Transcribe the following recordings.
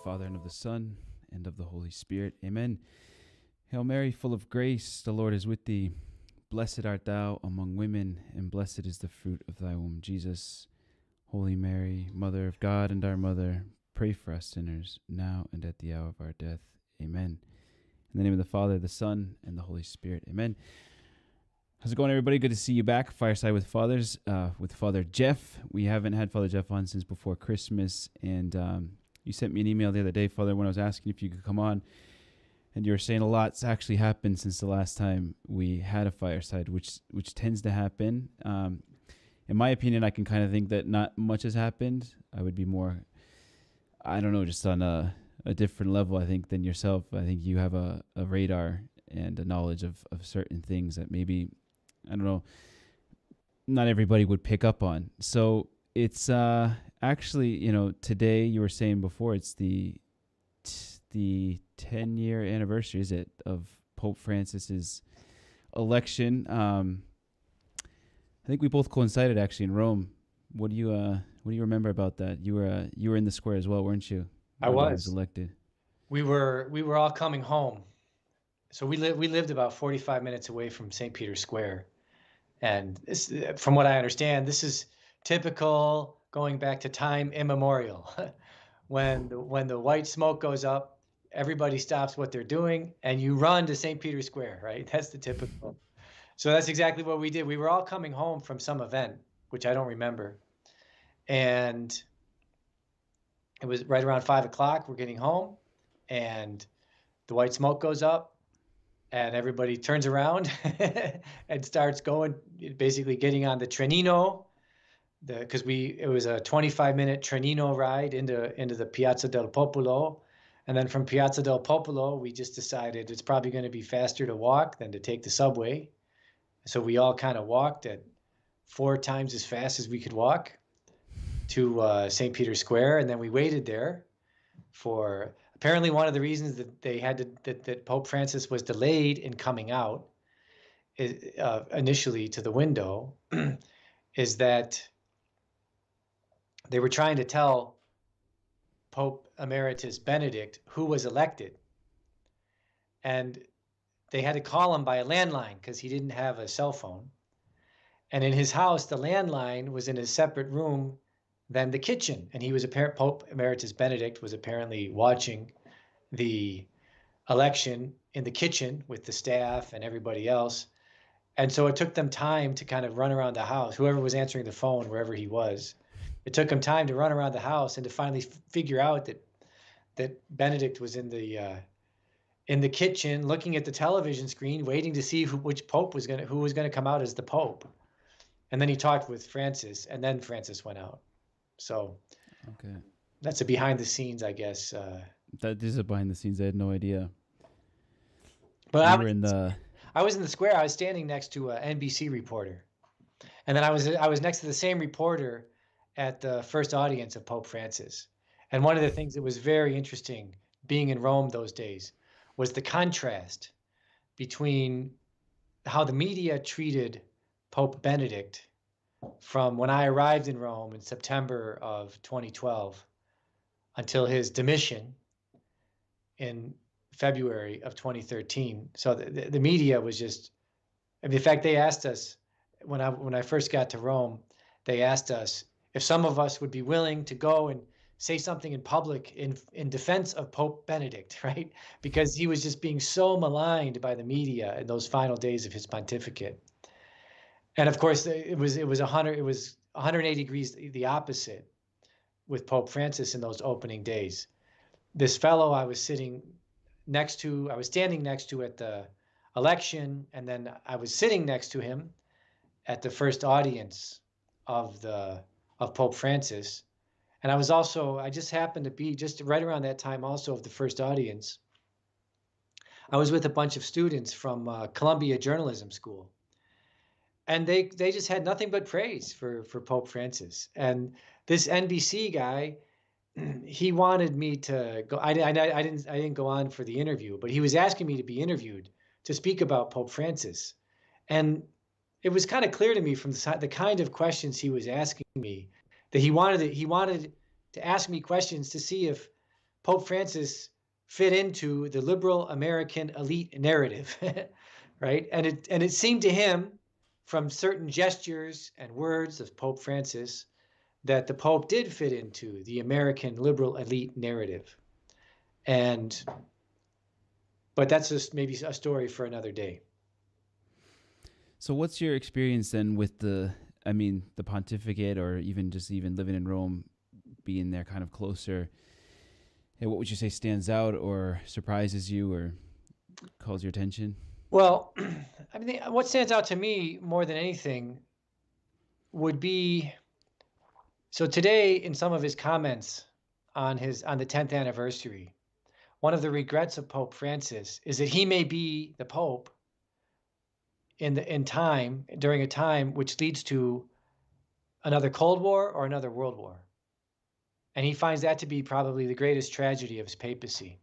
Father, and of the Son, and of the Holy Spirit. Amen. Hail Mary, full of grace, the Lord is with thee. Blessed art thou among women, and blessed is the fruit of thy womb, Jesus. Holy Mary, Mother of God and our Mother, pray for us sinners, now and at the hour of our death. Amen. In the name of the Father, the Son, and the Holy Spirit. Amen. How's it going, everybody? Good to see you back. Fireside with Fathers, with Father Jeff. We haven't had Father Jeff on since before Christmas, and you sent me an email the other day, Father, when I was asking if you could come on, and you were saying a lot's actually happened since the last time we had a Fireside, which tends to happen. In my opinion, I can kind of think that not much has happened. I would be more, I don't know, just on a different level, I think, than yourself. I think you have a radar and a knowledge of certain things that maybe, I don't know, not everybody would pick up on. So it's actually, today you were saying before, it's the 10-year anniversary, is it, of Pope Francis's election. I think we both coincided actually in Rome. What do you remember about that? You were in the square as well, weren't you? I When he was. elected. We were all coming home. So we lived about 45 minutes away from St. Peter's Square. And this, from what I understand, this is typical going back to time immemorial. When the white smoke goes up, everybody stops what they're doing and you run to St. Peter's Square, right? That's the typical. So that's exactly what we did. We were all coming home from some event, which I don't remember. And it was right around 5 o'clock. We're getting home and the white smoke goes up and everybody turns around and starts going, basically getting on the Trenino, because it was a 25-minute Trenino ride into the Piazza del Popolo. And then from Piazza del Popolo, we just decided it's probably going to be faster to walk than to take the subway. So we all kind of walked at 4 times as fast as we could walk to St. Peter's Square. And then we waited there for, apparently one of the reasons that they had that Pope Francis was delayed in coming out initially to the window is that they were trying to tell Pope Emeritus Benedict who was elected. And they had to call him by a landline because he didn't have a cell phone. And in his house, the landline was in a separate room than the kitchen. And Pope Emeritus Benedict was apparently watching the election in the kitchen with the staff and everybody else. And so it took them time to kind of run around the house, whoever was answering the phone, wherever he was. It took him time to run around the house and to finally figure out that Benedict was in the kitchen, looking at the television screen, waiting to see who was going to come out as the Pope. And then he talked with Francis, and then Francis went out. So Okay. that's a behind the scenes, I guess. That is a behind the scenes. I had no idea. But I was in the square. I was standing next to an NBC reporter, and then I was next to the same reporter at the first audience of Pope Francis. And one of the things that was very interesting being in Rome those days was the contrast between how the media treated Pope Benedict from when I arrived in Rome in September of 2012 until his demission in February of 2013. So the media was just, I mean, in fact, they asked us when I first got to Rome, they asked us if some of us would be willing to go and say something in public in defense of Pope Benedict, right? Because he was just being so maligned by the media in those final days of his pontificate. And of course, it was 180 degrees the opposite with Pope Francis in those opening days. This fellow I was standing next to at the election, and then I was sitting next to him at the first audience of Pope Francis. And I just happened to be just right around that time also of the first audience. I was with a bunch of students from Columbia Journalism School. And they just had nothing but praise for Pope Francis. And this NBC guy, he wanted me to go. I didn't go on for the interview, but he was asking me to be interviewed to speak about Pope Francis. And it was kind of clear to me from the kind of questions he was asking me that he wanted to ask me questions to see if Pope Francis fit into the liberal American elite narrative, right? And it seemed to him, from certain gestures and words of Pope Francis, that the Pope did fit into the American liberal elite narrative. But that's just maybe a story for another day. So what's your experience then with the pontificate, or even living in Rome, being there kind of closer? Hey, what would you say stands out or surprises you or calls your attention? Well, I mean, what stands out to me more than anything would be, so today in some of his comments on the 10th anniversary, one of the regrets of Pope Francis is that he may be the Pope during a time which leads to another Cold War or another World War. And he finds that to be probably the greatest tragedy of his papacy.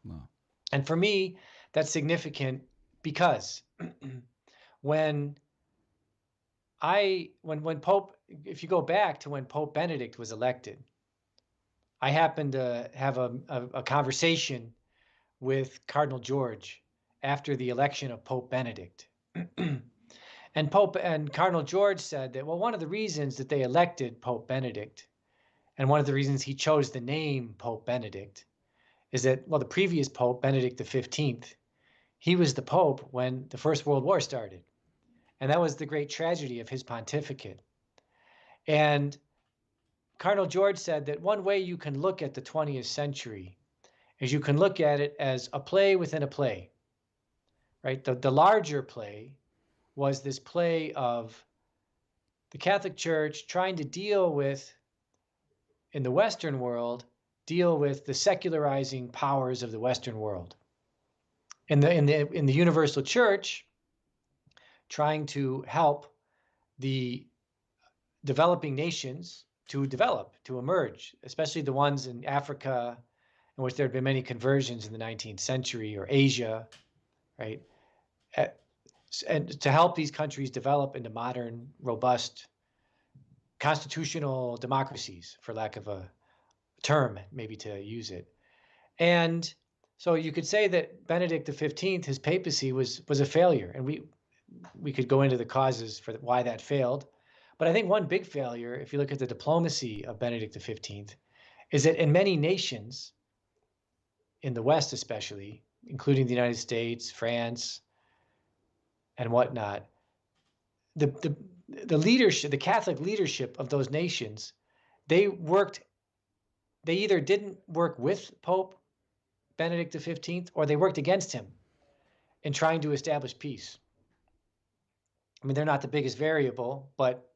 Wow. And for me, that's significant because when Pope, if you go back to when Pope Benedict was elected, I happened to have a conversation with Cardinal George after the election of Pope Benedict. And Cardinal George said that, well, one of the reasons that they elected Pope Benedict, and one of the reasons he chose the name Pope Benedict, is that, well, the previous Pope, Benedict XV, he was the Pope when the First World War started. And that was the great tragedy of his pontificate. And Cardinal George said that one way you can look at the 20th century is you can look at it as a play within a play, right? The larger play was this play of the Catholic Church trying to deal with, in the Western world, deal with the secularizing powers of the Western world. In the Universal Church, trying to help the developing nations to develop, to emerge, especially the ones in Africa, in which there had been many conversions in the 19th century, or Asia, right? And to help these countries develop into modern, robust, constitutional democracies, for lack of a term, maybe to use it. And so you could say that Benedict XV, his papacy, was a failure. And we could go into the causes for why that failed. But I think one big failure, if you look at the diplomacy of Benedict XV, is that in many nations, in the West especially, including the United States, France, and whatnot, the leadership, the Catholic leadership of those nations, they either didn't work with Pope Benedict XV, or they worked against him in trying to establish peace. I mean, they're not the biggest variable, but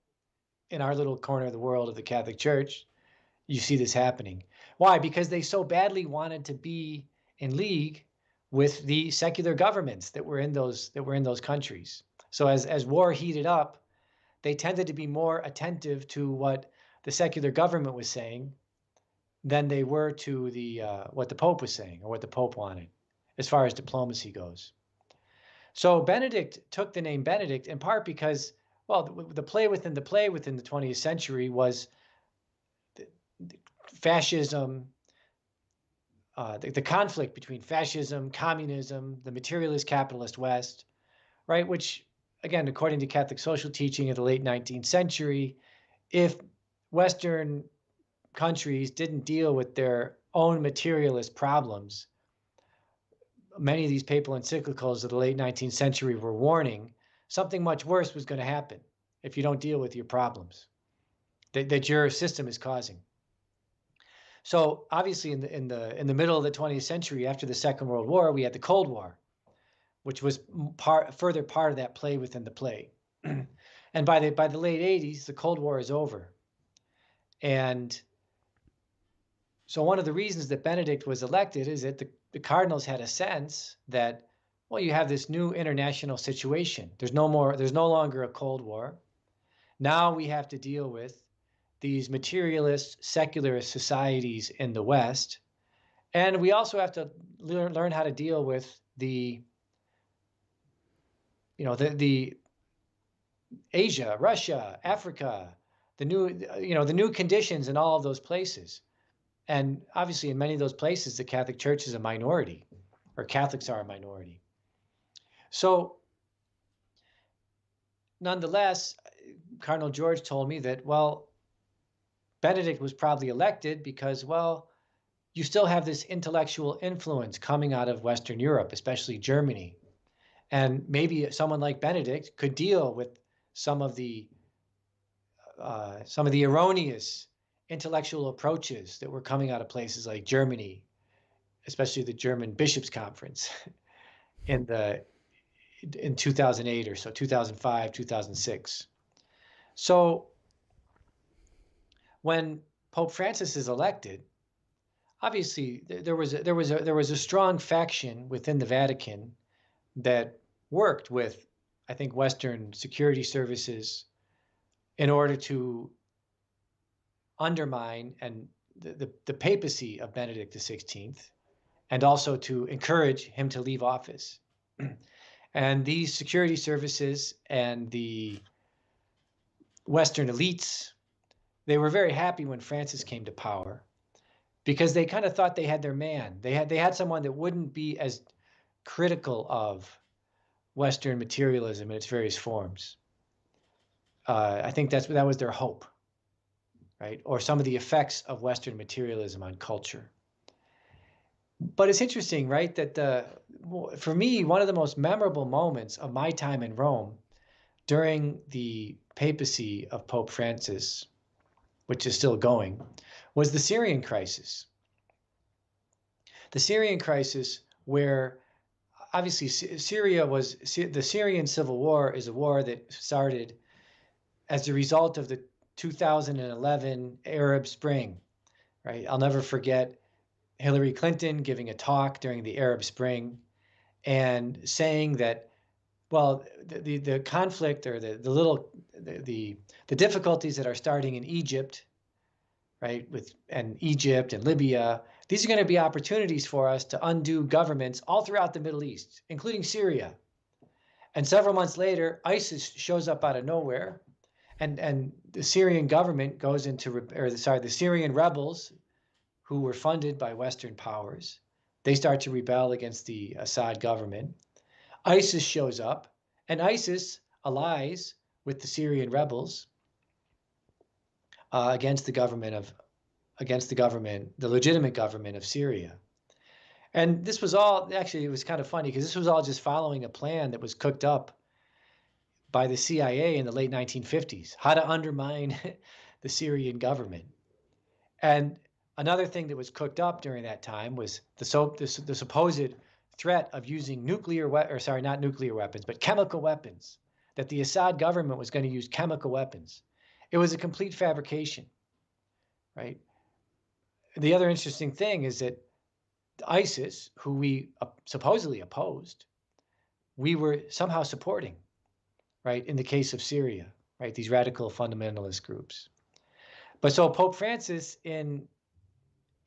in our little corner of the world of the Catholic Church, you see this happening. Why? Because they so badly wanted to be in league with the secular governments that were in those countries. So as war heated up, they tended to be more attentive to what the secular government was saying than they were to what the Pope was saying or what the Pope wanted, as far as diplomacy goes. So Benedict took the name Benedict in part because, well, the play within the 20th century was fascism, the conflict between fascism, communism, the materialist capitalist West, right? Which, again, according to Catholic social teaching of the late 19th century, if Western countries didn't deal with their own materialist problems, many of these papal encyclicals of the late 19th century were warning something much worse was going to happen if you don't deal with your problems that your system is causing. So obviously in the middle of the 20th century, after the Second World War, we had the Cold War, which was further part of that play within the play. And by the late 80s, the Cold War is over. And so one of the reasons that Benedict was elected is that the cardinals had a sense that, well, you have this new international situation. There's no longer a Cold War. Now we have to deal with these materialist, secularist societies in the West. And we also have to learn how to deal with the Asia, Russia, Africa, the new conditions in all of those places. And obviously, in many of those places, the Catholic Church is a minority, or Catholics are a minority. So, nonetheless, Cardinal George told me that, well, Benedict was probably elected because, well, you still have this intellectual influence coming out of Western Europe, especially Germany. And maybe someone like Benedict could deal with some of the erroneous intellectual approaches that were coming out of places like Germany, especially the German Bishops' Conference in 2008 or so, 2005, 2006. So when Pope Francis is elected, obviously there was a strong faction within the Vatican that worked with, I think, Western security services in order to undermine the papacy of Benedict XVI, and also to encourage him to leave office. And these security services and the Western elites, they were very happy when Francis came to power, because they kind of thought they had their man. They had someone that wouldn't be as critical of Western materialism in its various forms. I think that was their hope, right? Or some of the effects of Western materialism on culture. But it's interesting, right, that for me, one of the most memorable moments of my time in Rome during the papacy of Pope Francis, which is still going, was the Syrian crisis. The Syrian crisis, where obviously the Syrian civil war is a war that started as a result of the 2011 Arab Spring, right? I'll never forget Hillary Clinton giving a talk during the Arab Spring and saying that, well, the conflict, or the difficulties that are starting in Egypt, right, and Egypt and Libya, these are going to be opportunities for us to undo governments all throughout the Middle East, including Syria. And several months later, ISIS shows up out of nowhere, and the Syrian government goes the Syrian rebels, who were funded by Western powers, they start to rebel against the Assad government. ISIS shows up, and ISIS allies with the Syrian rebels against the legitimate government of Syria. And this was all, actually, it was kind of funny, because this was all just following a plan that was cooked up by the CIA in the late 1950s, how to undermine the Syrian government. And another thing that was cooked up during that time was the supposed threat of using not nuclear weapons, but chemical weapons, that the Assad government was going to use chemical weapons. It was a complete fabrication, right? The other interesting thing is that ISIS, who we supposedly opposed, we were somehow supporting, right, in the case of Syria, right, these radical fundamentalist groups. But so Pope Francis, during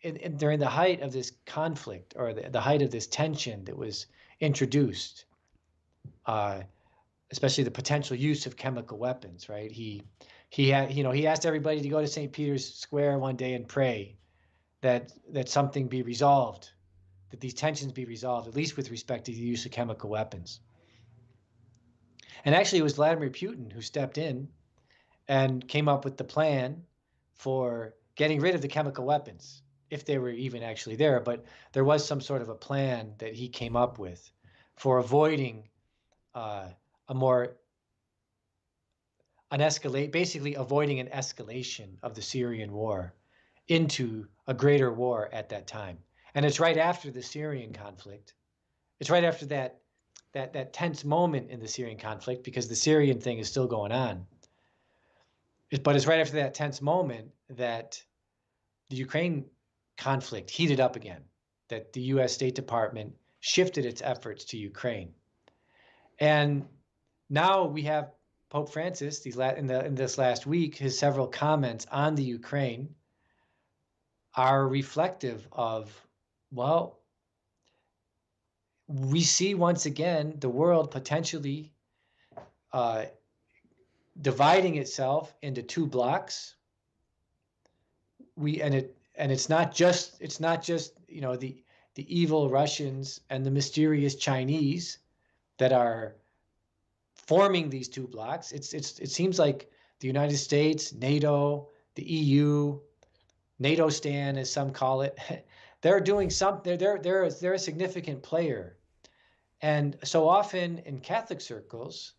the height of this conflict, or the height of this tension that was introduced, especially the potential use of chemical weapons, right? He asked everybody to go to St. Peter's Square one day and pray that something be resolved, that these tensions be resolved, at least with respect to the use of chemical weapons. And actually, it was Vladimir Putin who stepped in and came up with the plan for getting rid of the chemical weapons, if they were even actually there. But there was some sort of a plan that he came up with for avoiding basically avoiding an escalation of the Syrian war into a greater war at that time. And it's right after the Syrian conflict. It's right after that tense moment in the Syrian conflict, because the Syrian thing is still going on. But it's right after that tense moment that the Ukraine conflict heated up again, that the U.S. State Department shifted its efforts to Ukraine. And now we have Pope Francis, in this last week, his several comments on the Ukraine are reflective of, well, we see once again the world potentially dividing itself into two blocks. it's not just the evil Russians and the mysterious Chinese that are forming these two blocs. It seems like the United States, NATO, the EU, NATO stan, as some call it, they're doing something. They're a significant player, and so often in Catholic circles,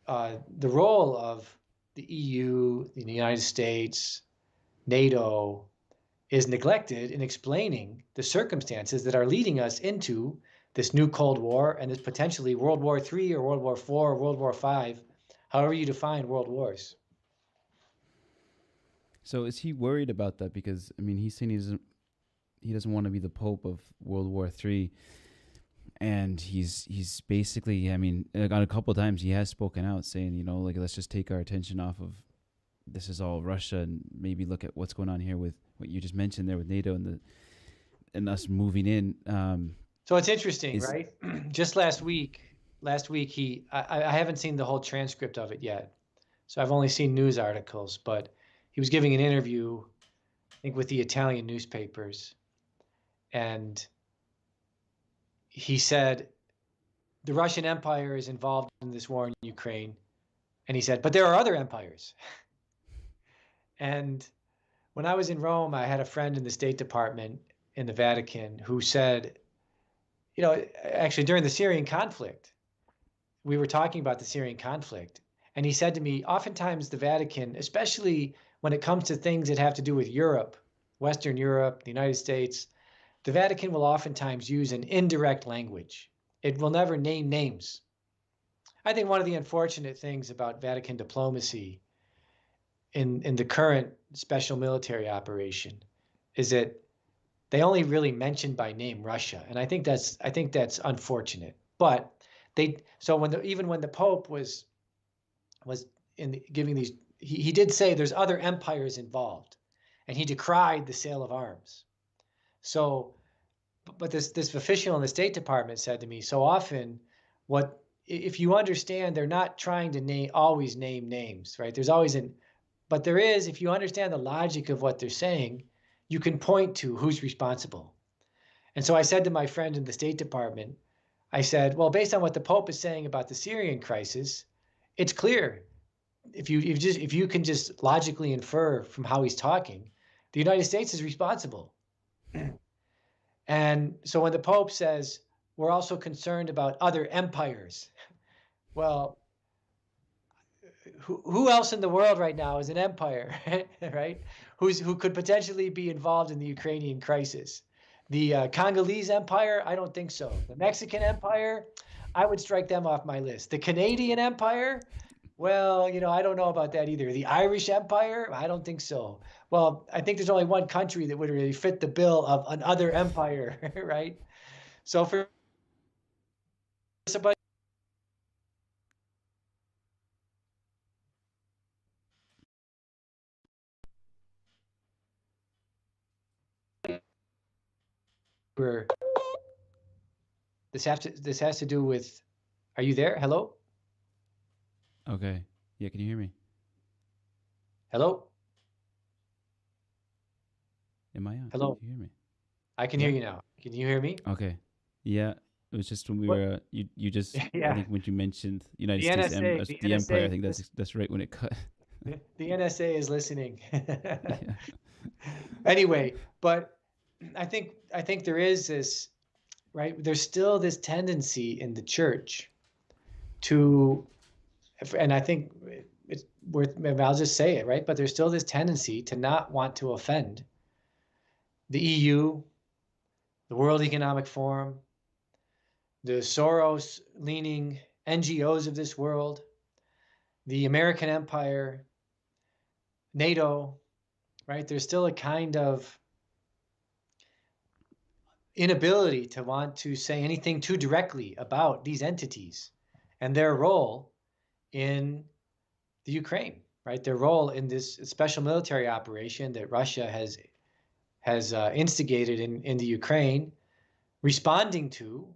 the role of the EU, the United States, NATO is neglected in explaining the circumstances that are leading us into this new Cold War and this potentially World War III or World War IV or World War V, however you define world wars. So is he worried about that? Because I mean, he's saying he doesn't want to be the Pope of World War III, and he's basically, I mean, on a couple of times he has spoken out saying, you know, like, let's just take our attention off of this is all Russia and maybe look at what's going on here with what you just mentioned there with NATO and us moving in. So it's interesting, right? Just last week I haven't seen the whole transcript of it yet, so I've only seen news articles, but he was giving an interview, I think, with the Italian newspapers, and he said the Russian Empire is involved in this war in Ukraine, and he said, but there are other empires. And when I was in Rome, I had a friend in the State Department in the Vatican who said, you know, actually during the Syrian conflict, we were talking about the Syrian conflict, and he said to me, oftentimes the Vatican, especially when it comes to things that have to do with Europe, Western Europe, the United States, the Vatican will oftentimes use an indirect language. It will never name names. I think one of the unfortunate things about Vatican diplomacy in the current special military operation is that they only really mention by name Russia, and I think that's unfortunate. But even when the Pope was giving these, he did say there's other empires involved, and he decried the sale of arms. So, but this official in the State Department said to me, so often, if you understand, they're not trying to always name names, right? But there is, if you understand the logic of what they're saying, you can point to who's responsible. And so I said to my friend in the State Department, I said, well, based on what the Pope is saying about the Syrian crisis, it's clear. If you can just logically infer from how he's talking, the United States is responsible. And so when the Pope says, we're also concerned about other empires, well, who else in the world right now is an empire, right? Who could potentially be involved in the Ukrainian crisis? The Congolese Empire? I don't think so. The Mexican Empire? I would strike them off my list. The Canadian Empire? Well, I don't know about that either. The Irish Empire? I don't think so. Well, I think there's only one country that would really fit the bill of another empire, right? So for somebody this has to do with, are you there? Hello? Okay. Yeah, can you hear me? Hello? Am I on? Hello? Can you hear me? I can hear you now. Can you hear me? Okay. Yeah, it was just when we were you just I think when you mentioned United States the Empire, I think that's right when it cut. The NSA is listening. Yeah. Anyway, but I think there is this, right? There's still this tendency in the church to, and I think it's worth, I'll just say it, right? But there's still this tendency to not want to offend the EU, the World Economic Forum, the Soros-leaning NGOs of this world, the American empire, NATO, right? There's still a kind of inability to want to say anything too directly about these entities and their role in the Ukraine, right? Their role in this special military operation that Russia has instigated in the Ukraine, responding to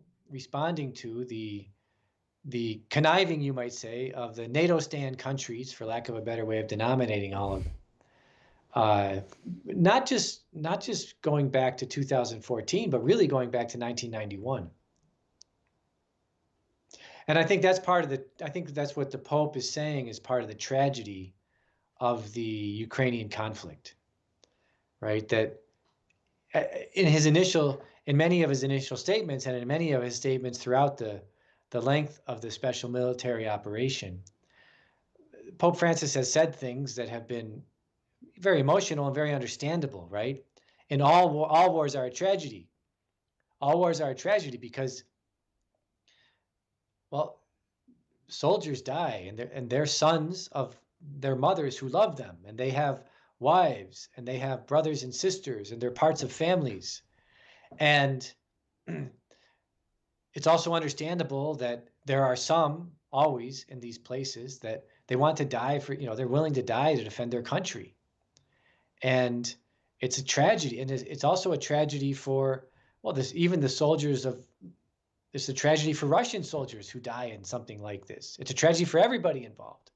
the conniving, you might say, of the NATO stan countries, for lack of a better way of denominating all of them, not just going back to 2014, but really going back to 1991. And I think that's what the Pope is saying is part of the tragedy of the Ukrainian conflict, right? That in many of his initial statements, and in many of his statements throughout the length of the special military operation, Pope Francis has said things that have been very emotional and very understandable, right? And all wars are a tragedy. All wars are a tragedy because, well, soldiers die, and they're sons of their mothers who love them, and they have wives, and they have brothers and sisters, and they're parts of families. And it's also understandable that there are some always in these places that they want to die for, they're willing to die to defend their country. And it's a tragedy. And it's also a tragedy for, well, even the soldiers of, it's a tragedy for Russian soldiers who die in something like this. It's a tragedy for everybody involved,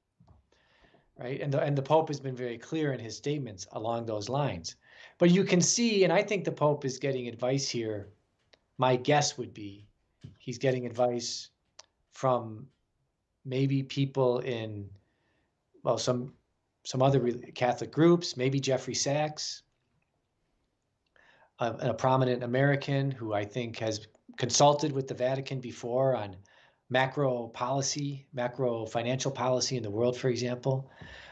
right? And the Pope has been very clear in his statements along those lines. But you can see, and I think the Pope is getting advice here. My guess would be he's getting advice from maybe people in, well, some other Catholic groups, maybe Jeffrey Sachs, a prominent American who I think has consulted with the Vatican before on macro financial policy in the world, for example.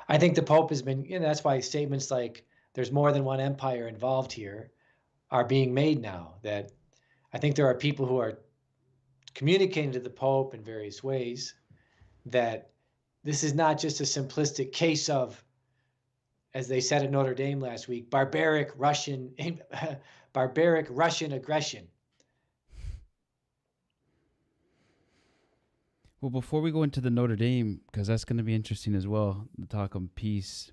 I think the Pope has been, that's why statements like there's more than one empire involved here are being made now. That I think there are people who are communicating to the Pope in various ways that this is not just a simplistic case of, as they said at Notre Dame last week, barbaric Russian aggression. Well, before we go into the Notre Dame, because that's going to be interesting as well, the talk on peace.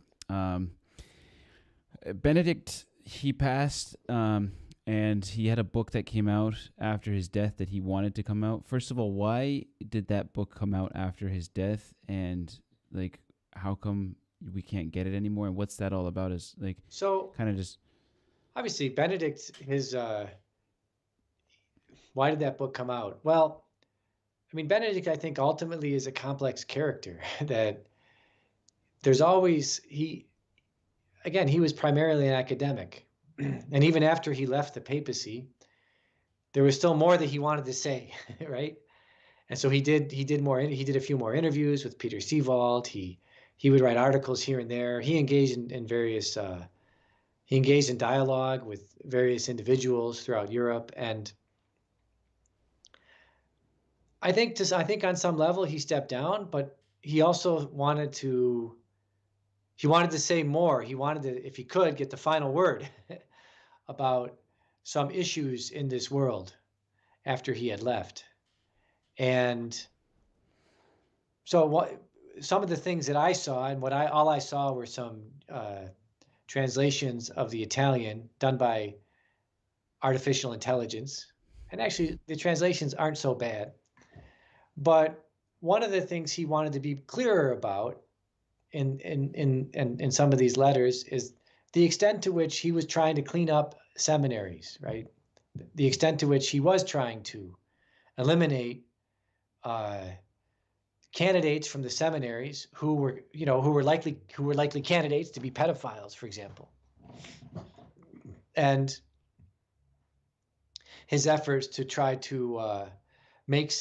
Benedict, he passed, and he had a book that came out after his death that he wanted to come out. First of all, why did that book come out after his death? And like, how come we can't get it anymore? And what's that all about? Is like, so kind of just obviously Benedict, why did that book come out? Well, I mean, Benedict, I think ultimately is a complex character that there's always, he was primarily an academic. And even after he left the papacy, there was still more that he wanted to say, right? And so he did a few more interviews with Peter Seewald. He would write articles here and there. He engaged in various, he engaged in dialogue with various individuals throughout Europe. And I think on some level he stepped down, but he also wanted to say more. He wanted to, if he could, get the final word about some issues in this world after he had left. And so some of the things that I saw, and all I saw were some translations of the Italian done by artificial intelligence. And actually the translations aren't so bad. But one of the things he wanted to be clearer about in some of these letters is the extent to which he was trying to clean up seminaries, right? The extent to which he was trying to eliminate candidates from the seminaries who were likely candidates to be pedophiles, for example. And his efforts to try to make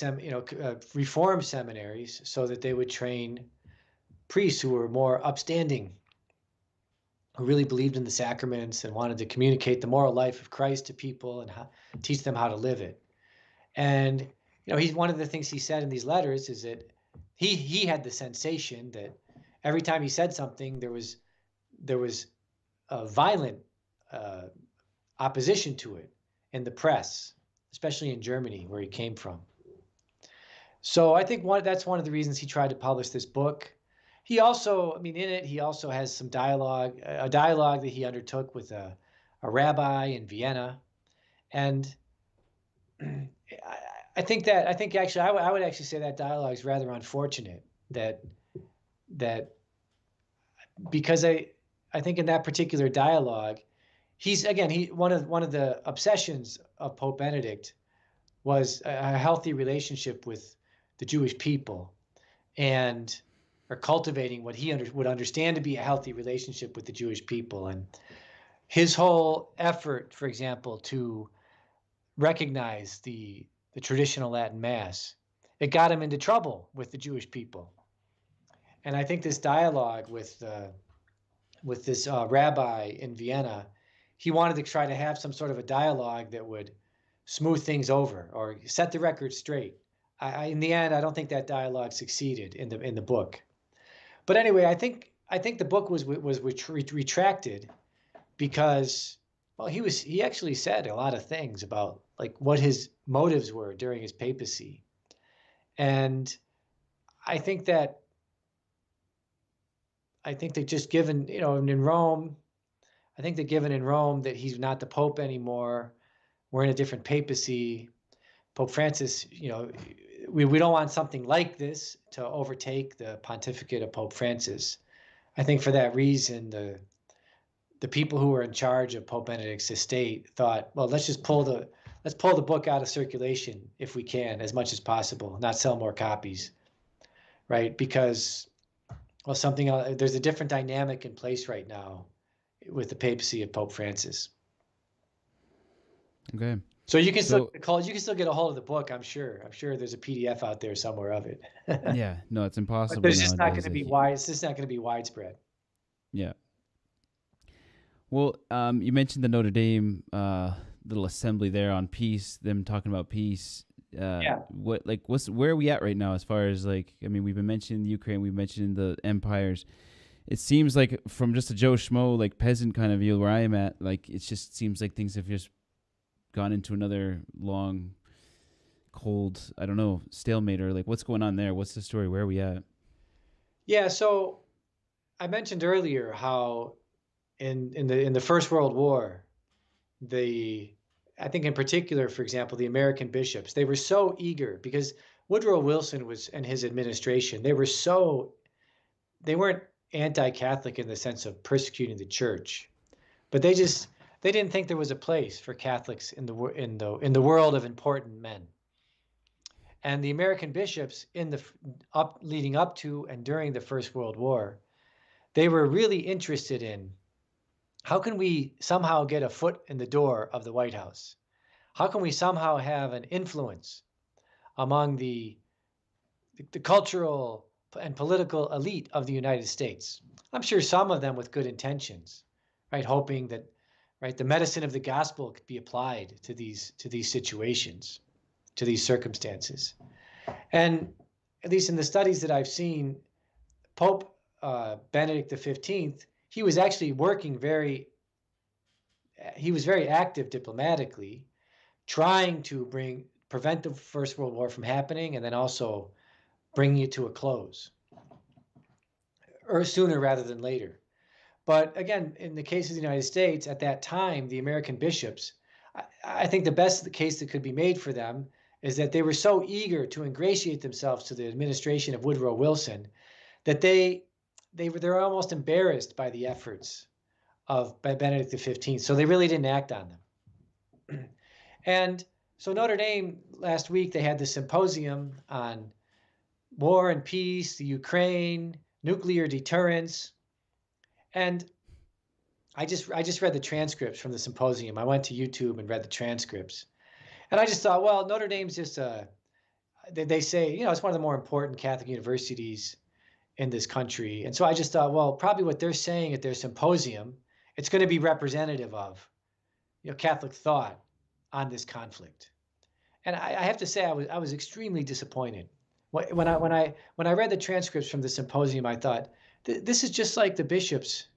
reform seminaries so that they would train priests who were more upstanding, who really believed in the sacraments and wanted to communicate the moral life of Christ to people and teach them how to live it. And one of the things he said in these letters is that he had the sensation that every time he said something, there was a violent opposition to it in the press, especially in Germany, where he came from. So I think that's one of the reasons he tried to publish this book. He also, in it, he also has some dialogue, a dialogue that he undertook with a rabbi in Vienna. And I think actually, I would actually say that dialogue is rather unfortunate that because I I think in that particular dialogue, one of the obsessions of Pope Benedict was a healthy relationship with the Jewish people, and or cultivating what he would understand to be a healthy relationship with the Jewish people. And his whole effort, for example, to recognize the traditional Latin Mass, it got him into trouble with the Jewish people. And I think this dialogue with this rabbi in Vienna, he wanted to try to have some sort of a dialogue that would smooth things over or set the record straight. In the end, I don't think that dialogue succeeded in the book. But anyway, I think the book was retracted because, well, he actually said a lot of things about like what his motives were during his papacy, and I think that just given, in Rome, I think that given in Rome that he's not the Pope anymore, we're in a different papacy. Pope Francis, we don't want something like this to overtake the pontificate of Pope Francis. I think for that reason, the people who were in charge of Pope Benedict's estate thought, well, let's pull the book out of circulation if we can, as much as possible, not sell more copies, right? Because, well, there's a different dynamic in place right now with the papacy of Pope Francis. Okay. So you can still get a hold of the book. I'm sure there's a PDF out there somewhere of it. Yeah, no, it's impossible. But it's just not going to be wide. It's just not going to be widespread. Yeah. Well, you mentioned the Notre Dame little assembly there on peace. Them talking about peace. Yeah. Where are we at right now as far as we've been mentioning the Ukraine, we've mentioned the empires. It seems like from just a Joe Schmo peasant kind of view where I am at, it just seems like things have just gone into another long, cold, I don't know, stalemate, or what's going on there? What's the story? Where are we at? Yeah, so I mentioned earlier how in the First World War, I think in particular, for example, the American bishops, they were so eager because Woodrow Wilson and his administration, they weren't anti-Catholic in the sense of persecuting the church, but they didn't think there was a place for Catholics in the world of important men. And the American bishops leading up to and during the First World War, they were really interested in how can we somehow get a foot in the door of the White House? How can we somehow have an influence among the cultural and political elite of the United States? I'm sure some of them with good intentions, right? Hoping that, right, the medicine of the gospel could be applied to these situations, to these circumstances. And at least in the studies that I've seen, Pope Benedict XV, he was actually he was very active diplomatically, trying to prevent the First World War from happening, and then also bringing it to a close, or sooner rather than later. But again, in the case of the United States, at that time, the American bishops, I think the best case that could be made for them is that they were so eager to ingratiate themselves to the administration of Woodrow Wilson that they're almost embarrassed by the efforts by Benedict XV. So they really didn't act on them. And so Notre Dame, last week, they had the symposium on war and peace, the Ukraine, nuclear deterrence. And I just read the transcripts from the symposium. I went to YouTube and read the transcripts. And I just thought, well, Notre Dame's just they say, it's one of the more important Catholic universities in this country. And so I just thought, well, probably what they're saying at their symposium, it's going to be representative of, Catholic thought on this conflict. And I have to say, I was extremely disappointed. When I read the transcripts from the symposium, I thought, this is just like the bishops.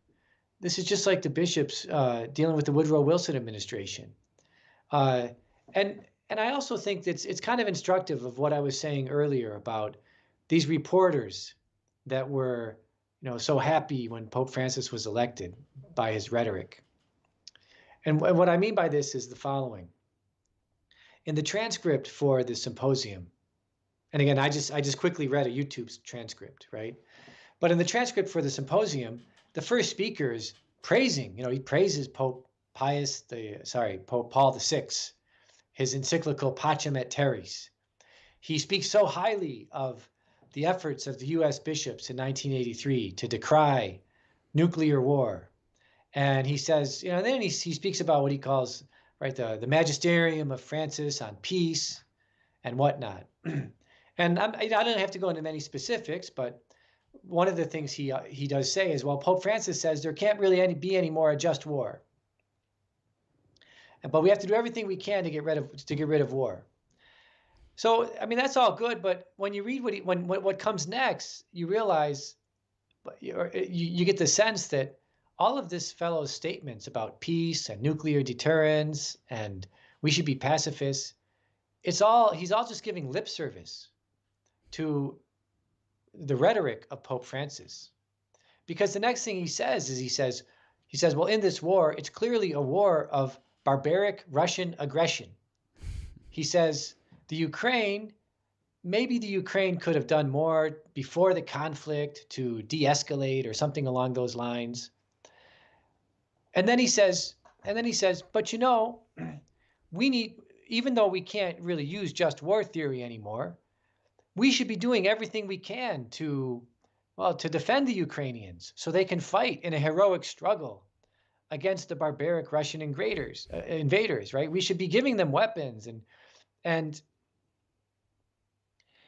This is just like the bishops dealing with the Woodrow Wilson administration. And I also think that it's kind of instructive of what I was saying earlier about these reporters that were, so happy when Pope Francis was elected by his rhetoric. And what I mean by this is the following. In the transcript for the symposium, and again, I just quickly read a YouTube transcript, right? But in the transcript for the symposium, the first speakers, praising, he praises Pope Paul VI, his encyclical Pacem et Terris. He speaks so highly of the efforts of the U.S. bishops in 1983 to decry nuclear war. And he says, then he speaks about what he calls, right, the magisterium of Francis on peace and whatnot. And I don't have to go into many specifics, but one of the things he does say is, well, Pope Francis says there can't really be any more a just war, but we have to do everything we can to get rid of war. So I mean, that's all good, but when you read what comes next, you realize, you get the sense that all of this fellow's statements about peace and nuclear deterrence and we should be pacifists, he's all just giving lip service to the rhetoric of Pope Francis. Because the next thing he says is, he says, well, in this war, it's clearly a war of barbaric Russian aggression. He says, maybe the Ukraine could have done more before the conflict to de-escalate or something along those lines. And then he says, but we need, even though we can't really use just war theory anymore, we should be doing everything we can to defend the Ukrainians so they can fight in a heroic struggle against the barbaric Russian invaders, right? We should be giving them weapons. And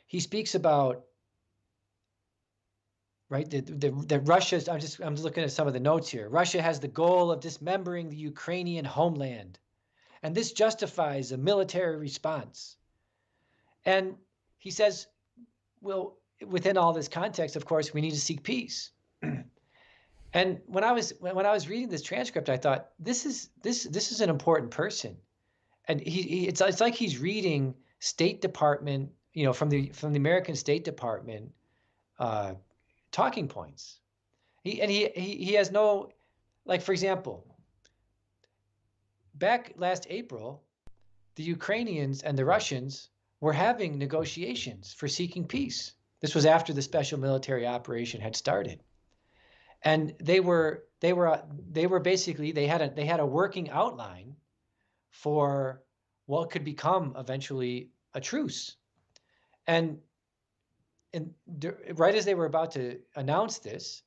he speaks about, right, that Russia's, I'm just looking at some of the notes here. Russia has the goal of dismembering the Ukrainian homeland, and this justifies a military response. And he says, well, within all this context, of course, we need to seek peace. And when I was reading this transcript, I thought, this is an important person, and it's like he's reading State Department, from the American State Department talking points. He has no, like, for example, back last April, the Ukrainians and the Russians were having negotiations for seeking peace. This was after the special military operation had started. And they had a working outline for what could become eventually a truce. And right as they were about to announce this,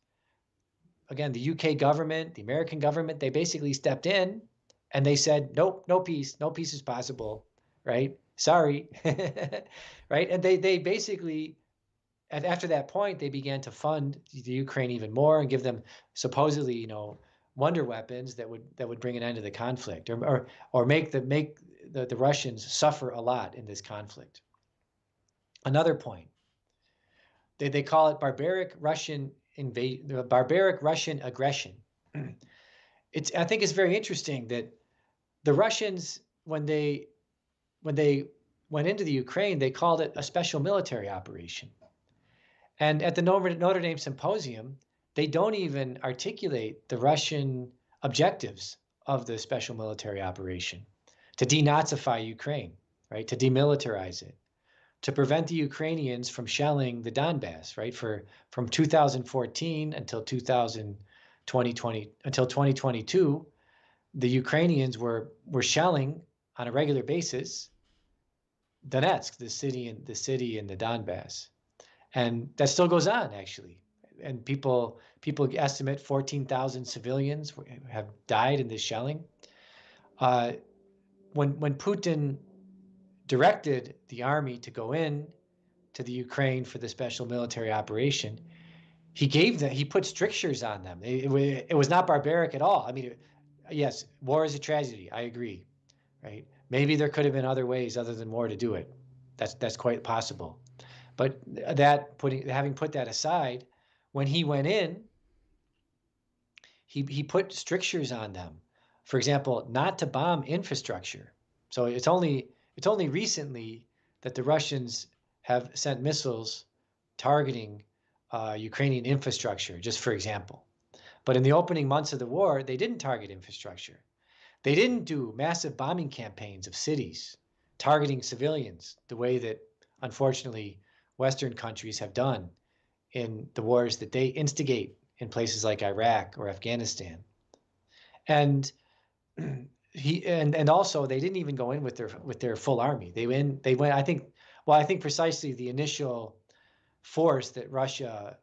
again, the UK government, the American government, they basically stepped in and they said, nope, no peace is possible, right? Sorry, right? And they basically, after that point, they began to fund the Ukraine even more and give them supposedly, wonder weapons that would bring an end to the conflict, or make the Russians suffer a lot in this conflict. Another point, they call it barbaric Russian aggression. I think it's very interesting that the Russians, when they went into the Ukraine, they called it a special military operation. And at the Notre Dame Symposium, they don't even articulate the Russian objectives of the special military operation: to denazify Ukraine, right? To demilitarize it, to prevent the Ukrainians from shelling the Donbass, right? From 2014 until 2022, the Ukrainians were shelling on a regular basis Donetsk, the city in the Donbass. And that still goes on, actually. And people estimate 14,000 civilians have died in this shelling. When Putin directed the army to go in to the Ukraine for the special military operation, he put strictures on them. It was not barbaric at all. I mean, yes, war is a tragedy. I agree, right? Maybe there could have been other ways other than war to do it. That's quite possible. But having put that aside, when he went in, he put strictures on them. For example, not to bomb infrastructure. So it's only recently that the Russians have sent missiles targeting Ukrainian infrastructure, just for example. But in the opening months of the war, they didn't target infrastructure. They didn't do massive bombing campaigns of cities targeting civilians the way that, unfortunately, Western countries have done in the wars that they instigate in places like Iraq or Afghanistan. And and also they didn't even go in with their full army. They went, I think precisely the initial force that Russia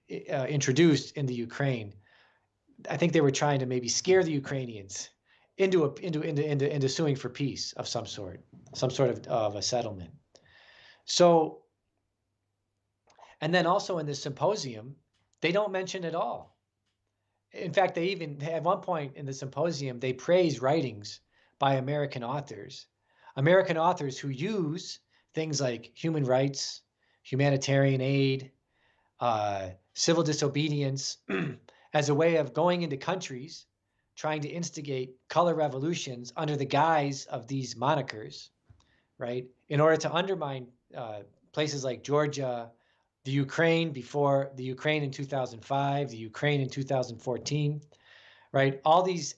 introduced in the Ukraine, I think they were trying to maybe scare the Ukrainians into suing for peace of some sort of a settlement. So, and then also in the symposium, they don't mention at all. In fact, they even, at one point in the symposium, they praise writings by American authors who use things like human rights, humanitarian aid, civil disobedience as a way of going into countries, trying to instigate color revolutions under the guise of these monikers, right? In order to undermine places like Georgia, the Ukraine in 2005, the Ukraine in 2014, right? All these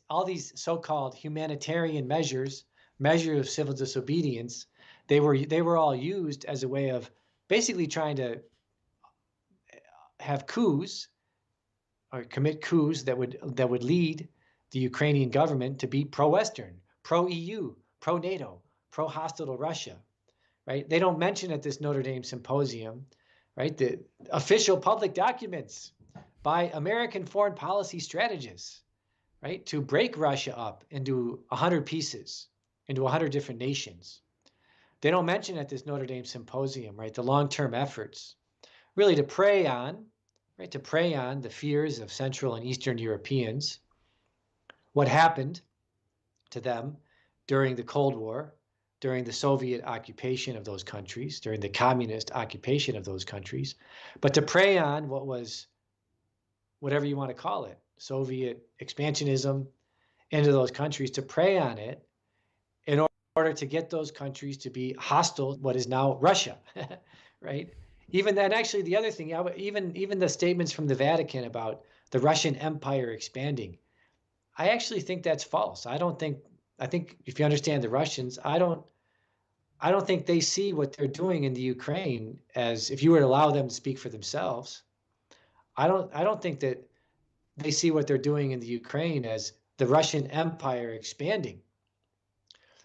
so-called humanitarian measures of civil disobedience, they were all used as a way of basically trying to have coups or commit coups that would lead the Ukrainian government to be pro-Western, pro-EU, pro-NATO, pro-hostile to Russia, right? They don't mention at this Notre Dame symposium, right, the official public documents by American foreign policy strategists, right, to break Russia up into 100 pieces, into 100 different nations. They don't mention at this Notre Dame symposium, right, the long-term efforts really to prey on the fears of Central and Eastern Europeans, what happened to them during the Cold War, during the Soviet occupation of those countries, during the communist occupation of those countries, but to prey on what was, whatever you want to call it, Soviet expansionism into those countries, to prey on it in order to get those countries to be hostile, what is now Russia, right? Even then, actually, the other thing, even the statements from the Vatican about the Russian Empire expanding, I actually think that's false. I think if you understand the Russians, I don't think they see what they're doing in the Ukraine as, if you were to allow them to speak for themselves, I don't think that they see what they're doing in the Ukraine as the Russian Empire expanding.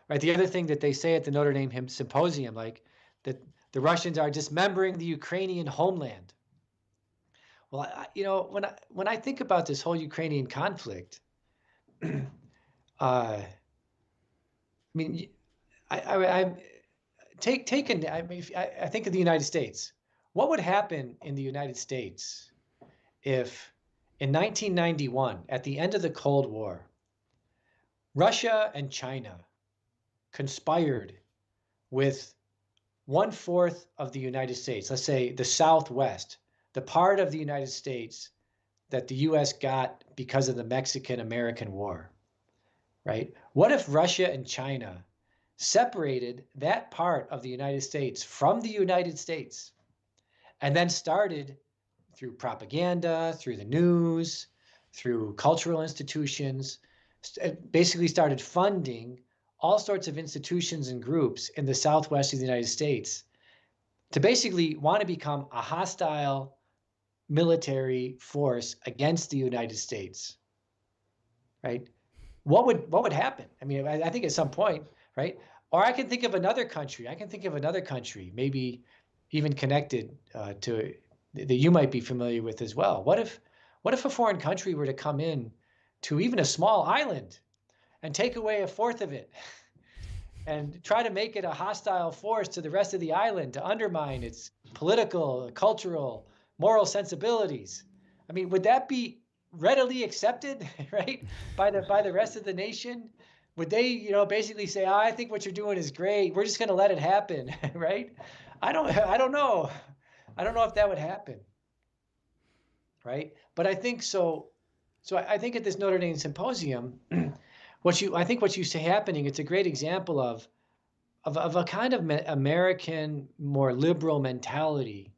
Right. The other thing that they say at the Notre Dame symposium, like that the Russians are dismembering the Ukrainian homeland. Well, when I think about this whole Ukrainian conflict, I mean, I think of the United States. What would happen in the United States if, in 1991, at the end of the Cold War, Russia and China conspired with 1/4 of the United States, let's say the Southwest, the part of the United States that the US got because of the Mexican-American War, right? What if Russia and China separated that part of the United States from the United States and then started, through propaganda, through the news, through cultural institutions, basically started funding all sorts of institutions and groups in the Southwest of the United States to basically want to become a hostile military force against the United States, right? What would happen? I mean, I think at some point, right? Or I can think of another country. Maybe even connected to that you might be familiar with as well. What if a foreign country were to come in to even a small island and take away 1/4 of it and try to make it a hostile force to the rest of the island to undermine its political, cultural, moral sensibilities? I mean, would that be readily accepted, right, by the rest of the nation? Would they, basically say, I think what you're doing is great, we're just going to let it happen, right? I don't know. I don't know if that would happen, right? But I think so. So I think at this Notre Dame symposium, what you see happening, it's a great example of a kind of American, more liberal mentality,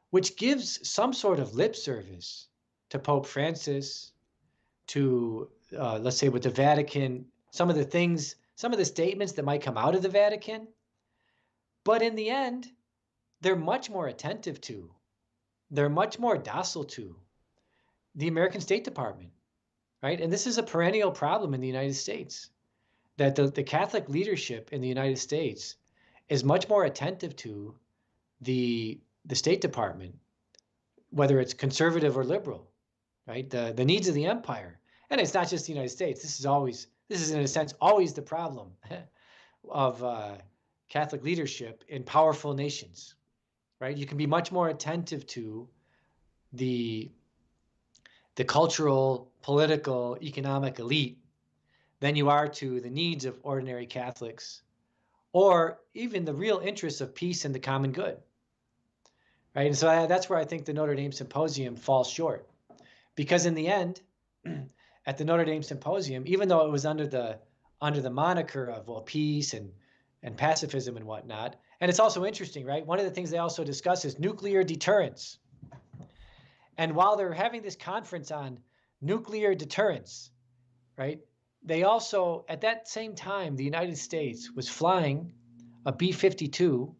which gives some sort of lip service to Pope Francis, to let's say with the Vatican, some of the statements that might come out of the Vatican. But in the end, they're much more attentive to, they're much more docile to the American State Department, right? And this is a perennial problem in the United States, that the Catholic leadership in the United States is much more attentive to the State Department, whether it's conservative or liberal, right? The needs of the empire. And it's not just the United States. This is in a sense always the problem of Catholic leadership in powerful nations, right? You can be much more attentive to the cultural, political, economic elite than you are to the needs of ordinary Catholics, or even the real interests of peace and the common good, right? And so that's where I think the Notre Dame Symposium falls short, because in the end, at the Notre Dame Symposium, even though it was under the moniker of peace and pacifism and whatnot, and it's also interesting, right? One of the things they also discuss is nuclear deterrence. And while they're having this conference on nuclear deterrence, right? They also, at that same time, the United States was flying a B-52,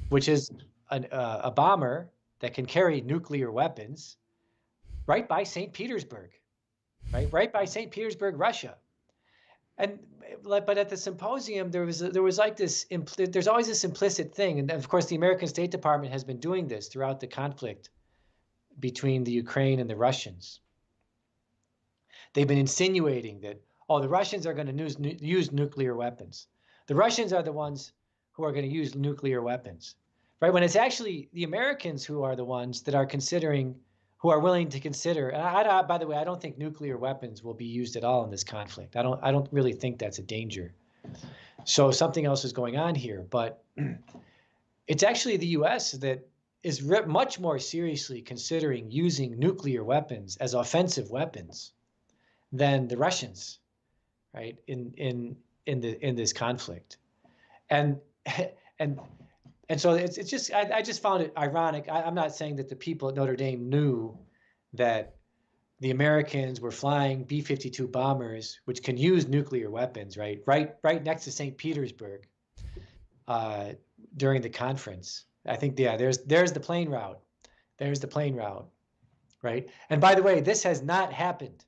which is a bomber that can carry nuclear weapons, right by St. Petersburg, right by St. Petersburg, Russia. And but at the symposium, there was like this. There's always this implicit thing, and of course, the American State Department has been doing this throughout the conflict between the Ukraine and the Russians. They've been insinuating that, oh, the Russians are going to use nuclear weapons. The Russians are the ones who are going to use nuclear weapons, right? When it's actually the Americans who are the ones that are considering, who are willing to consider. And by the way, I don't think nuclear weapons will be used at all in this conflict. I don't really think that's a danger. So something else is going on here, but it's actually the U.S. that is much more seriously considering using nuclear weapons as offensive weapons than the Russians, right? In this conflict, and so it's just I just found it ironic. I'm not saying that the people at Notre Dame knew that the Americans were flying B-52 bombers, which can use nuclear weapons, right next to St. Petersburg during the conference. I think there's the plane route. There's the plane route, right? And by the way, this has not happened.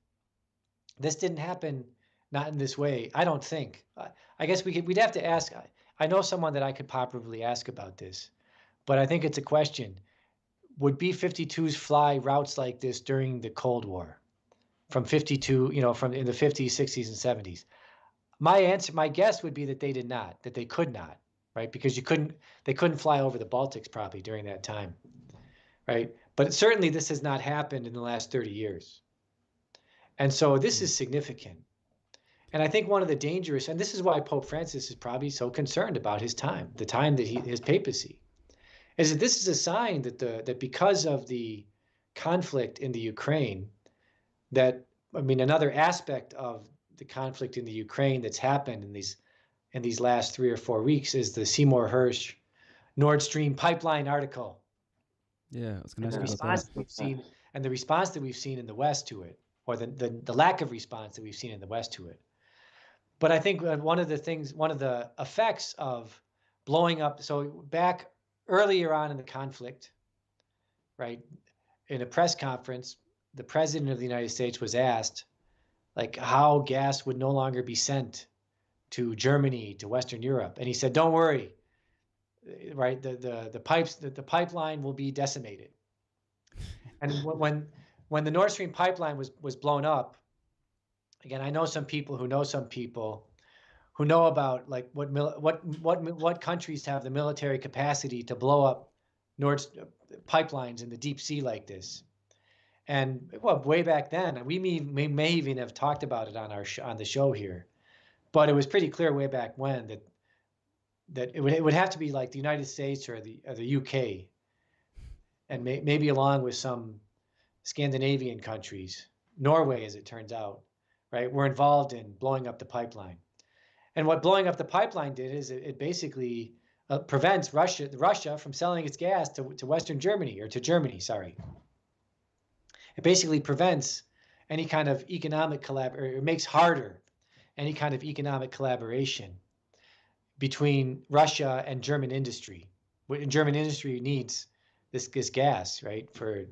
This didn't happen, not in this way, I don't think. I guess we'd have to ask. I know someone that I could probably ask about this, but I think it's a question. Would B-52s fly routes like this during the Cold War, from 52, from in the 50s, 60s, and 70s? My guess would be that they did not, that they could not, right? Because they couldn't fly over the Baltics probably during that time, right? But certainly this has not happened in the last 30 years. And so this is significant. And I think one of the dangerous, and this is why Pope Francis is probably so concerned about his time, the time that his papacy, is that this is a sign that because of the conflict in the Ukraine, another aspect of the conflict in the Ukraine that's happened in these last 3 or 4 weeks is the Seymour Hersh Nord Stream pipeline article. Yeah, I was going to And the ask you about response that. that we've seen, and the response that we've seen in the West to it, or the lack of response that we've seen in the West to it. But I think one of the effects of blowing up, so back earlier on in the conflict, right, in a press conference, the president of the United States was asked, like, how gas would no longer be sent to Germany, to Western Europe. And he said, don't worry, right, the pipeline will be decimated. And when the Nord Stream pipeline was blown up, again, I know some people who know some people who know about like what countries have the military capacity to blow up pipelines in the deep sea like this. And well, way back then, we may even have talked about it on the show here, but it was pretty clear way back when that it would have to be like the United States or the UK, and maybe along with some Scandinavian countries, Norway, as it turns out, right, were involved in blowing up the pipeline. And what blowing up the pipeline did is it basically prevents Russia from selling its gas to Western Germany, or to Germany, sorry. It basically prevents any kind of economic it makes harder any kind of economic collaboration between Russia and German industry. German industry needs this gas, right, for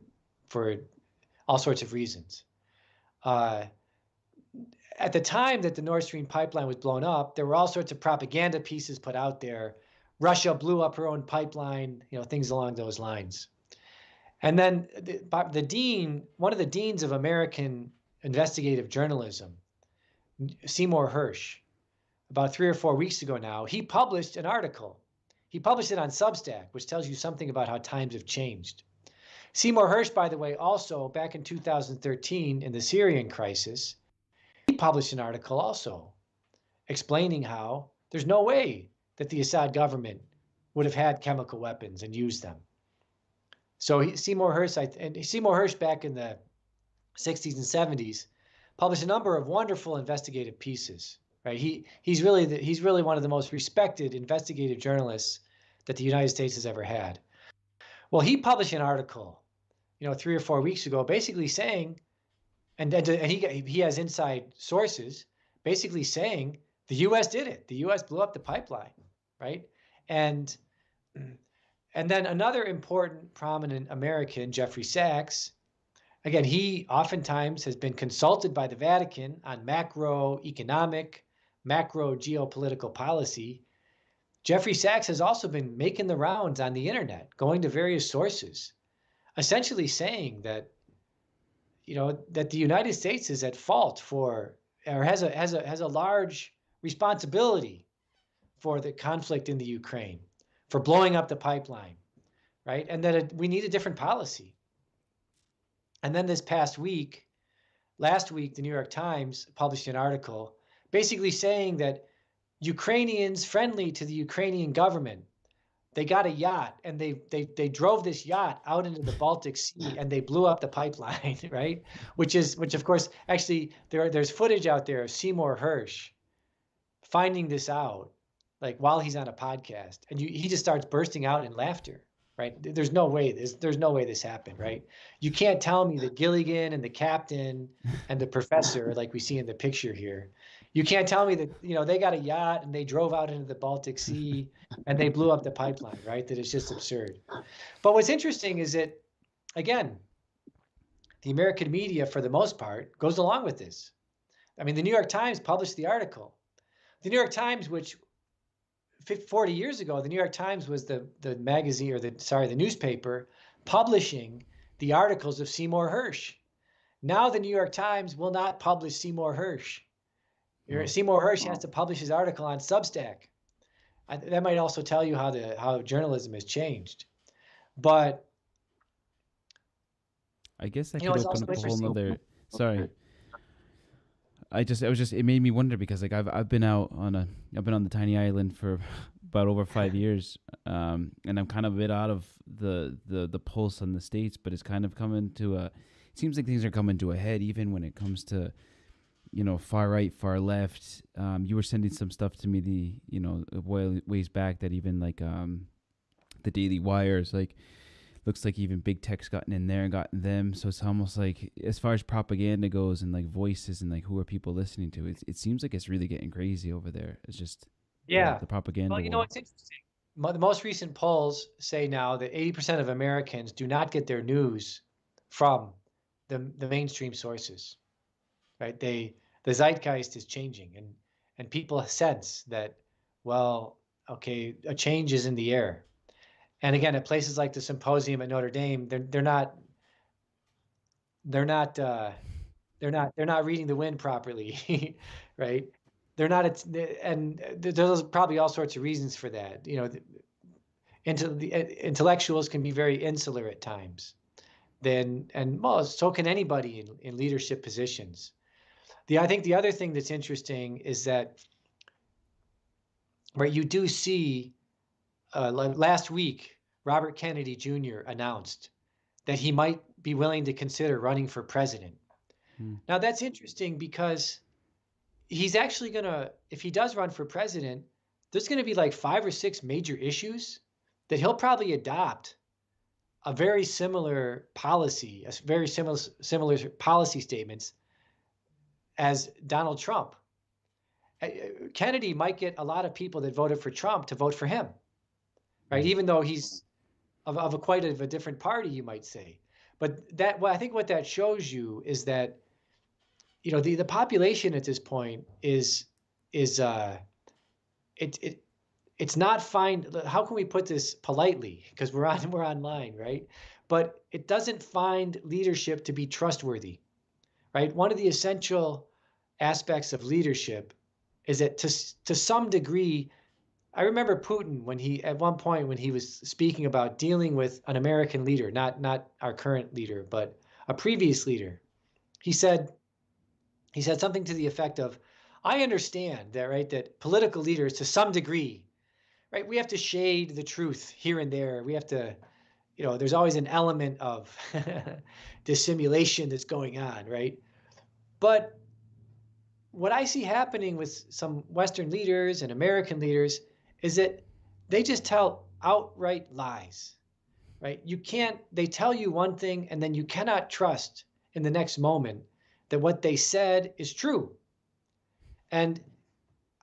all sorts of reasons. at the time that the Nord Stream pipeline was blown up, there were all sorts of propaganda pieces put out there. Russia blew up her own pipeline, things along those lines. And then the dean, one of the deans of American investigative journalism, Seymour Hersh, about 3 or 4 weeks ago now, he published an article. He published it on Substack, which tells you something about how times have changed. Seymour Hersh, by the way, also back in 2013 in the Syrian crisis, he published an article also explaining how there's no way that the Assad government would have had chemical weapons and used them. So Seymour Hersh back in the 60s and 70s published a number of wonderful investigative pieces. Right? He's really one of the most respected investigative journalists that the United States has ever had. Well, he published an article, 3 or 4 weeks ago, basically saying, and he has inside sources, basically saying the U.S. did it. The U.S. blew up the pipeline, right? And then another important, prominent American, Jeffrey Sachs, again, he oftentimes has been consulted by the Vatican on macroeconomic, macro geopolitical policy. Jeffrey Sachs has also been making the rounds on the internet, going to various sources, essentially saying that, that the United States is at fault for, or has a large responsibility for the conflict in the Ukraine, for blowing up the pipeline, right? And that we need a different policy. And then last week, the New York Times published an article basically saying that Ukrainians friendly to the Ukrainian government, they got a yacht and they drove this yacht out into the Baltic Sea and they blew up the pipeline, right? Which of course, actually there's footage out there of Seymour Hersh finding this out, like while he's on a podcast, and he just starts bursting out in laughter. Right? There's no way this happened, right? You can't tell me that Gilligan and the captain and the professor, like we see in the picture here, you can't tell me that, they got a yacht and they drove out into the Baltic Sea and they blew up the pipeline, right? That it's just absurd. But what's interesting is that, again, the American media, for the most part, goes along with this. I mean, the New York Times published the article. The New York Times, which 40 years ago, the New York Times was the magazine, or the newspaper publishing the articles of Seymour Hersh. Now the New York Times will not publish Seymour Hersh. Seymour Hersh has to publish his article on Substack. That might also tell you how journalism has changed. But I guess that could open up a whole nother. Sorry. It made me wonder because like I've been on the tiny island for about over 5 years, and I'm kind of a bit out of the pulse on the States, but it's kind of coming to it seems like things are coming to a head, even when it comes to, far right, far left. You were sending some stuff to me ways back that even like the Daily Wire is like, looks like even big tech's gotten in there and gotten them. So it's almost like, as far as propaganda goes and like voices and like who are people listening to, it seems like it's really getting crazy over there. It's just the propaganda. Well, it's interesting. The most recent polls say now that 80% of Americans do not get their news from the mainstream sources, right? The zeitgeist is changing, and people sense that, well, okay, a change is in the air. And again, at places like the symposium at Notre Dame, they're not reading the wind properly, right? They're not, and there's probably all sorts of reasons for that. Intellectuals can be very insular at times. So can anybody in leadership positions. I think the other thing that's interesting is that, right, you do see. Last week, Robert Kennedy Jr. announced that he might be willing to consider running for president. Now, that's interesting because he's actually if he does run for president, there's going to be like 5 or 6 major issues that he'll probably adopt a very similar policy, similar policy statements as Donald Trump. Kennedy might get a lot of people that voted for Trump to vote for him. Right, even though he's of quite a different party, you might say. But I think what that shows you is that the population at this point is it's not fine. How can we put this politely? Because we're online, right? But it doesn't find leadership to be trustworthy, right? One of the essential aspects of leadership is that to some degree, I remember Putin when at one point when he was speaking about dealing with an American leader, not our current leader, but a previous leader. He said something to the effect of, I understand that, right, that political leaders to some degree, right, we have to shade the truth here and there. We have to, there's always an element of dissimulation that's going on, right? But what I see happening with some Western leaders and American leaders is that they just tell outright lies, right? They tell you one thing and then you cannot trust in the next moment that what they said is true. And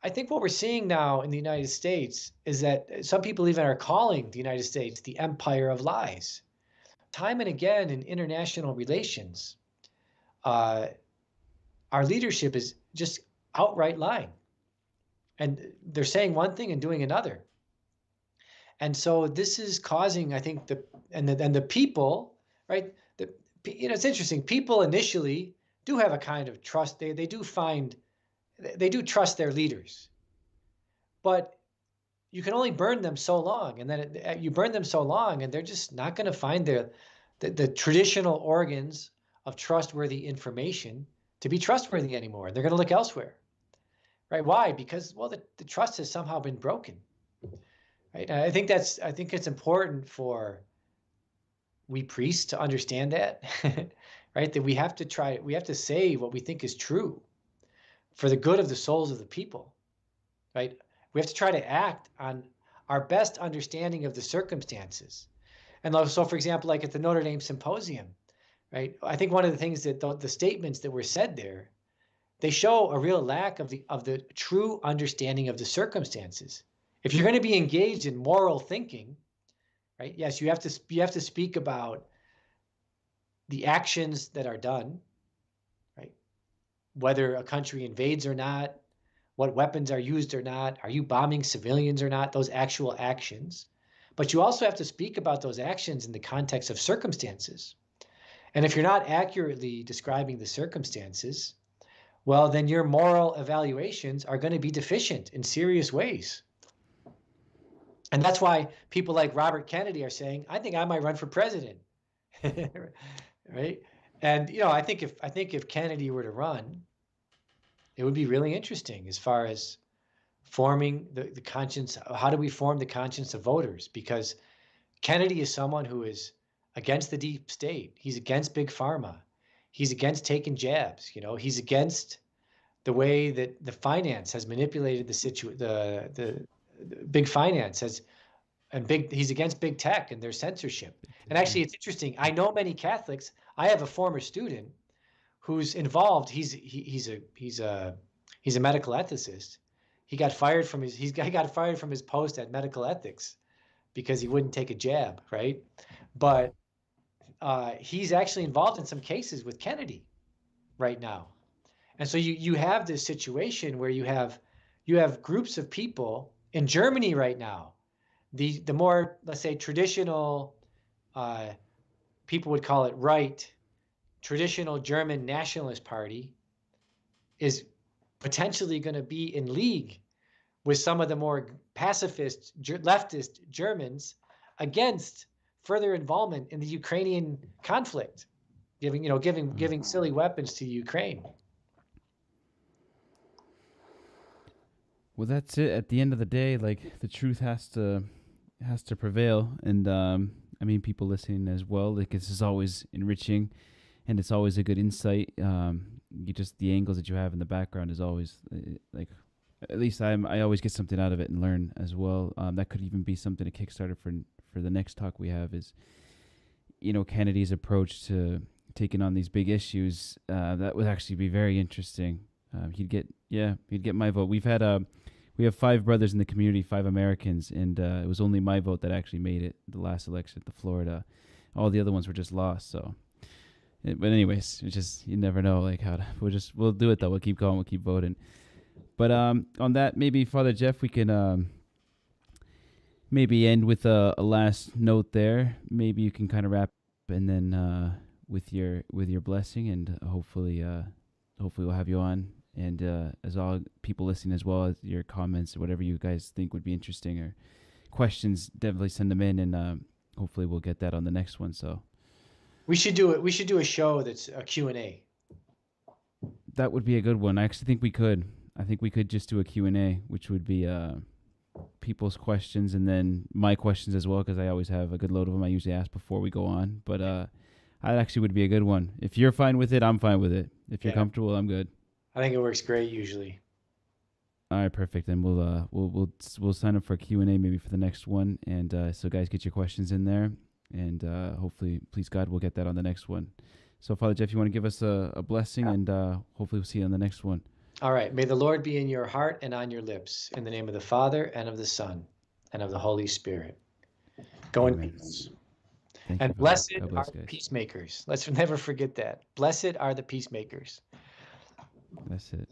I think what we're seeing now in the United States is that some people even are calling the United States the empire of lies. Time and again in international relations, our leadership is just outright lying. And they're saying one thing and doing another. And so this is causing, I think, the people, right? It's interesting. People initially do have a kind of trust. They do trust their leaders, but you can only burn them so long, and then you burn them so long, and they're just not going to find the traditional organs of trustworthy information to be trustworthy anymore. They're going to look elsewhere, right? Why? Because, well, the trust has somehow been broken, right? And I think it's important for we priests to understand that, right? That we have to say what we think is true for the good of the souls of the people, right? We have to try to act on our best understanding of the circumstances. And so, for example, like at the Notre Dame Symposium, right? I think one of the things that the statements that were said there, they show a real lack of the true understanding of the circumstances. If you're going to be engaged in moral thinking, right? Yes, you have to speak about the actions that are done, right? Whether a country invades or not, what weapons are used or not, are you bombing civilians or not, those actual actions. But you also have to speak about those actions in the context of circumstances. And if you're not accurately describing the circumstances, well, then your moral evaluations are going to be deficient in serious ways. And that's why people like Robert Kennedy are saying, I think I might run for president. Right? And I think if Kennedy were to run, it would be really interesting as far as forming the conscience. How do we form the conscience of voters? Because Kennedy is someone who is against the deep state. He's against big pharma. He's against taking jabs. He's against the way that the finance has manipulated the big finance he's against big tech and their censorship. And actually, it's interesting. I know many Catholics. I have a former student who's involved. He's a medical ethicist. He got fired from his post at medical ethics because he wouldn't take a jab, right? But he's actually involved in some cases with Kennedy right now. And so you have this situation where you have groups of people in Germany right now. The more, let's say, traditional, people would call it right, traditional German nationalist party is potentially going to be in league with some of the more pacifist leftist Germans against further involvement in the Ukrainian conflict, giving silly weapons to Ukraine. Well, that's it. At the end of the day, like, the truth has to prevail, and I mean, people listening as well. Like, this is always enriching, and it's always a good insight. The angles that you have in the background is always like, at least I always get something out of it and learn as well. That could even be something, a Kickstarter for the next talk we have is, Kennedy's approach to taking on these big issues. That would actually be very interesting. He'd get my vote. We have 5 brothers in the community, 5 Americans, and it was only my vote that actually made it the last election to Florida. All the other ones were just lost. So But anyways, it's just you never know like how to. We'll do it though. We'll keep going. We'll keep voting. But on that, maybe Father Jeff, we can maybe end with a last note there. Maybe you can kind of wrap, and then with your blessing, and hopefully we'll have you on. And as all people listening as well, as your comments or whatever you guys think would be interesting or questions, definitely send them in, and hopefully we'll get that on the next one. So we should do it. We should do a show that's a Q&A. that would be a good one. I actually think we could. I think we could just do a Q&A, which would be people's questions and then my questions as well, because I always have a good load of them I usually ask before we go on. But that actually would be a good one. If you're fine with it, I'm fine with it. If you're comfortable, I'm good. I think it works great usually. All right, perfect. Then we'll sign up for a Q&A maybe for the next one. And so guys, get your questions in there, and hopefully, please God, we'll get that on the next one. So Father Jeff, you want to give us a blessing, and hopefully we'll see you on the next one. All right. May the Lord be in your heart and on your lips. In the name of the Father, and of the Son, and of the Holy Spirit. Go in peace. And blessed are the peacemakers. Let's never forget that. Blessed are the peacemakers. That's it.